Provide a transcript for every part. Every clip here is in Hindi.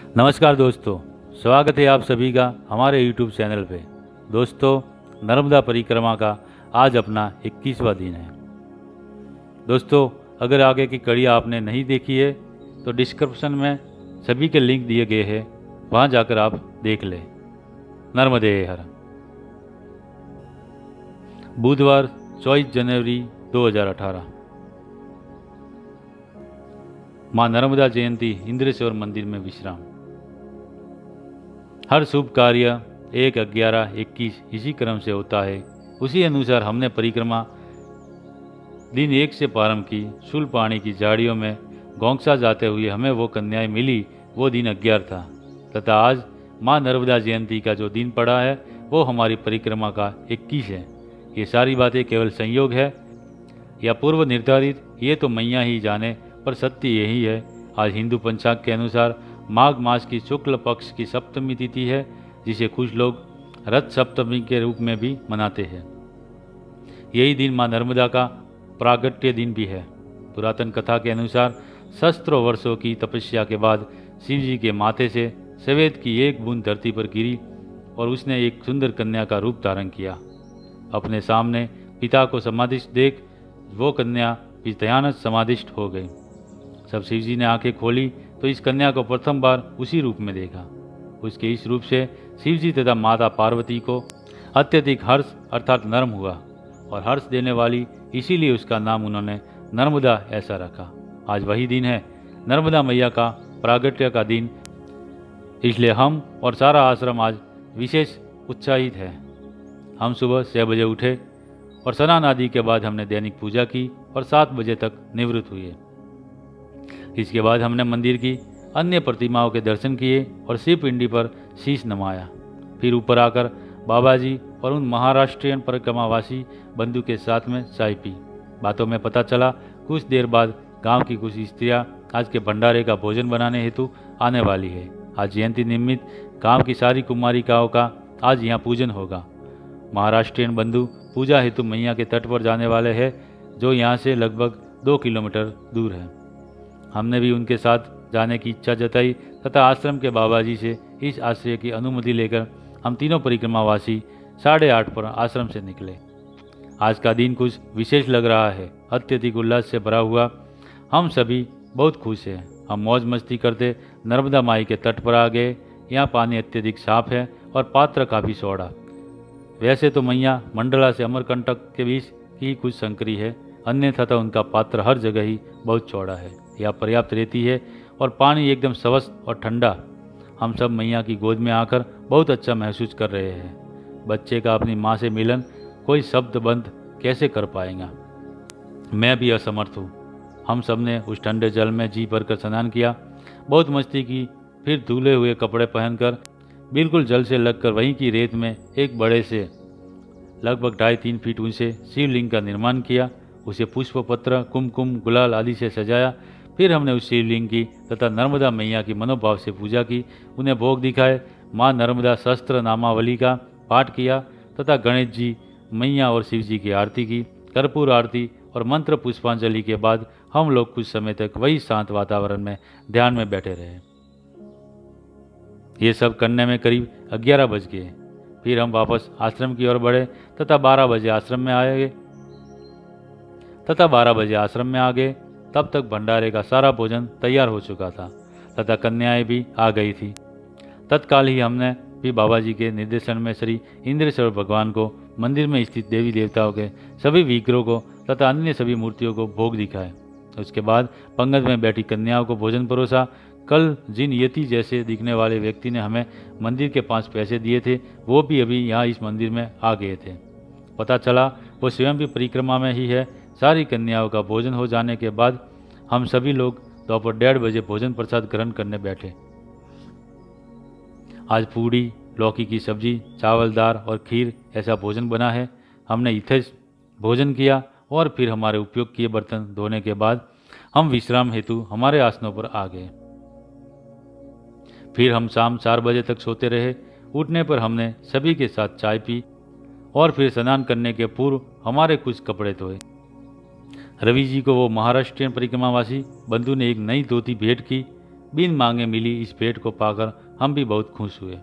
नमस्कार दोस्तों, स्वागत है आप सभी का हमारे YouTube चैनल पे। दोस्तों, नर्मदा परिक्रमा का आज अपना 21वां दिन है। दोस्तों, अगर आगे की कड़ी आपने नहीं देखी है तो डिस्क्रिप्शन में सभी के लिंक दिए गए हैं, वहाँ जाकर आप देख लें। नर्मदे हर। बुधवार 24 जनवरी 2018। माँ नर्मदा जयंती इंद्रेश्वर मंदिर में विश्राम। हर शुभ कार्य 1/11/21 इसी क्रम से होता है। उसी अनुसार हमने परिक्रमा दिन 1 से प्रारंभ की। शूलपाणी की झाड़ियों में गोंगसा जाते हुए हमें वो कन्याएं मिली। वो दिन 11 था तथा आज माँ नर्मदा जयंती का जो दिन पड़ा है वो हमारी परिक्रमा का 21 है। ये सारी बातें केवल संयोग है या पूर्व निर्धारित, ये तो मैया ही जाने, पर सत्य यही है। आज हिंदू पंचांग के अनुसार माघ मास की शुक्ल पक्ष की सप्तमी तिथि है, जिसे कुछ लोग रथ सप्तमी के रूप में भी मनाते हैं। यही दिन मां नर्मदा का प्रागट्य दिन भी है। पुरातन कथा के अनुसार सहस्त्रों वर्षों की तपस्या के बाद शिव जी के माथे से सवेद की एक बूंद धरती पर गिरी और उसने एक सुंदर कन्या का रूप धारण किया। अपने सामने पिता को समाधिस्थ देख वो कन्या भयानक समाधिस्थ हो गई। जब शिव जी ने आंखें खोली तो इस कन्या को प्रथम बार उसी रूप में देखा। उसके इस रूप से शिव जी तथा माता पार्वती को अत्यधिक हर्ष अर्थात नर्म हुआ और हर्ष देने वाली, इसीलिए उसका नाम उन्होंने नर्मदा ऐसा रखा। आज वही दिन है, नर्मदा मैया का प्रागट्य का दिन, इसलिए हम और सारा आश्रम आज विशेष उत्साहित है। हम सुबह 6 बजे उठे और स्नान आदि के बाद हमने दैनिक पूजा की और 7 बजे तक निवृत्त हुए। इसके बाद हमने मंदिर की अन्य प्रतिमाओं के दर्शन किए और शिव पिंडी पर शीश नमाया। फिर ऊपर आकर बाबा जी और उन महाराष्ट्रियन परिक्रमावासी बंधु के साथ में चाय पी। बातों में पता चला कुछ देर बाद गांव की कुछ स्त्रियां आज के भंडारे का भोजन बनाने हेतु आने वाली है। आज जयंती निमित्त गांव की सारी कुमारिकाओं का आज यहाँ पूजन होगा। महाराष्ट्रियन बंधु पूजा हेतु मैया के तट पर जाने वाले हैं, जो यहाँ से लगभग 2 किलोमीटर दूर है। हमने भी उनके साथ जाने की इच्छा जताई तथा आश्रम के बाबा जी से इस आश्रय की अनुमति लेकर हम तीनों परिक्रमावासी 8:30 पर आश्रम से निकले। आज का दिन कुछ विशेष लग रहा है, अत्यधिक उल्लास से भरा हुआ। हम सभी बहुत खुश हैं। हम मौज मस्ती करते नर्मदा माई के तट पर आ गए। यहाँ पानी अत्यधिक साफ है और पात्र काफ़ी चौड़ा। वैसे तो मैया मंडला से अमरकंटक के बीच की कुछ संकरी है, अन्यथा तो उनका पात्र हर जगह ही बहुत चौड़ा है। यह पर्याप्त रहती है और पानी एकदम स्वस्थ और ठंडा। हम सब मैया की गोद में आकर बहुत अच्छा महसूस कर रहे हैं। बच्चे का अपनी माँ से मिलन कोई शब्द बंद कैसे कर पाएगा। मैं भी असमर्थ हूँ। हम सब ने उस ठंडे जल में जी भरकर स्नान किया, बहुत मस्ती की। फिर धुले हुए कपड़े पहनकर बिल्कुल जल से लगकर वहीं की रेत में एक बड़े से लगभग 2.5-3 फीट ऊंचे शिवलिंग का निर्माण किया। उसे पुष्प पत्र, कुमकुम, गुलाल आदि से सजाया। फिर हमने उस शिवलिंग की तथा नर्मदा मैया की मनोभाव से पूजा की, उन्हें भोग दिखाए। माँ नर्मदा सहस्त्र नामावली का पाठ किया तथा गणेश जी, मैया और शिव जी की आरती की। कर्पूर आरती और मंत्र पुष्पांजलि के बाद हम लोग कुछ समय तक वही शांत वातावरण में ध्यान में बैठे रहे। ये सब करने में करीब 11 बज गए। फिर हम वापस आश्रम की ओर बढ़े तथा 12 बजे आश्रम में आ गए। तब तक भंडारे का सारा भोजन तैयार हो चुका था तथा कन्याएं भी आ गई थी। तत्काल ही हमने भी बाबा जी के निर्देशन में श्री इंद्रेश्वर भगवान को, मंदिर में स्थित देवी देवताओं के सभी विग्रहों को तथा अन्य सभी मूर्तियों को भोग दिखाए। उसके बाद पंगत में बैठी कन्याओं को भोजन परोसा। कल जिन यति जैसे दिखने वाले व्यक्ति ने हमें मंदिर के 5 पैसे दिए थे, वो भी अभी यहाँ इस मंदिर में आ गए थे। पता चला वो स्वयं भी परिक्रमा में ही है। सारी कन्याओं का भोजन हो जाने के बाद हम सभी लोग दोपहर 1:30 बजे भोजन प्रसाद ग्रहण करने बैठे। आज पूड़ी, लौकी की सब्जी, चावल, दाल और खीर ऐसा भोजन बना है। हमने यथेष्ट भोजन किया और फिर हमारे उपयोग किए बर्तन धोने के बाद हम विश्राम हेतु हमारे आसनों पर आ गए। फिर हम शाम 4 बजे तक सोते रहे। उठने पर हमने सभी के साथ चाय पी और फिर स्नान करने के पूर्व हमारे कुछ कपड़े धोए। रवि जी को वो महाराष्ट्रियन परिक्रमावासी बंधु ने एक नई धोती भेंट की। बिन मांगे मिली इस भेंट को पाकर हम भी बहुत खुश हुए।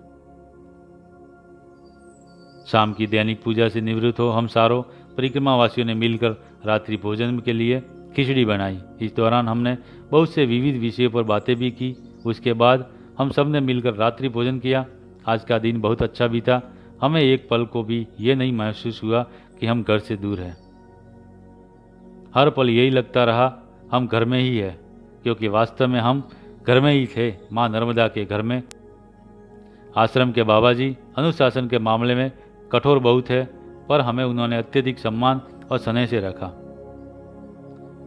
शाम की दैनिक पूजा से निवृत्त हो हम सारों परिक्रमावासियों ने मिलकर रात्रि भोजन के लिए खिचड़ी बनाई। इस दौरान हमने बहुत से विविध विषयों पर बातें भी की। उसके बाद हम सब ने मिलकर रात्रि भोजन किया। आज का दिन बहुत अच्छा बीता। हमें एक पल को भी ये नहीं महसूस हुआ कि हम घर से दूर हैं। हर पल यही लगता रहा हम घर में ही है, क्योंकि वास्तव में हम घर में ही थे, माँ नर्मदा के घर में। आश्रम के बाबा जी अनुशासन के मामले में कठोर बहुत है, पर हमें उन्होंने अत्यधिक सम्मान और स्नेह से रखा।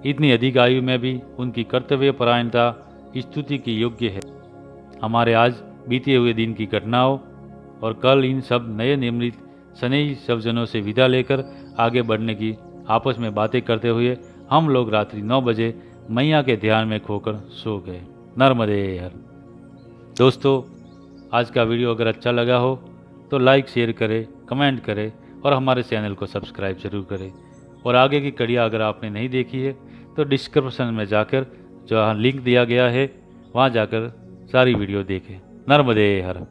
इतनी अधिक आयु में भी उनकी कर्तव्यपरायणता स्तुति की योग्य है। हमारे आज बीते हुए दिन की घटनाओं और कल इन सब नए नियमित स्नेही सज्जनों से विदा लेकर आगे बढ़ने की आपस में बातें करते हुए हम लोग रात्रि 9 बजे मैया के ध्यान में खोकर सो गए। नर्मदे हर। दोस्तों, आज का वीडियो अगर अच्छा लगा हो तो लाइक शेयर करें, कमेंट करें और हमारे चैनल को सब्सक्राइब जरूर करें। और आगे की कड़ियाँ अगर आपने नहीं देखी है तो डिस्क्रिप्शन में जाकर जो लिंक दिया गया है वहाँ जाकर सारी वीडियो देखें। नर्मदे हर।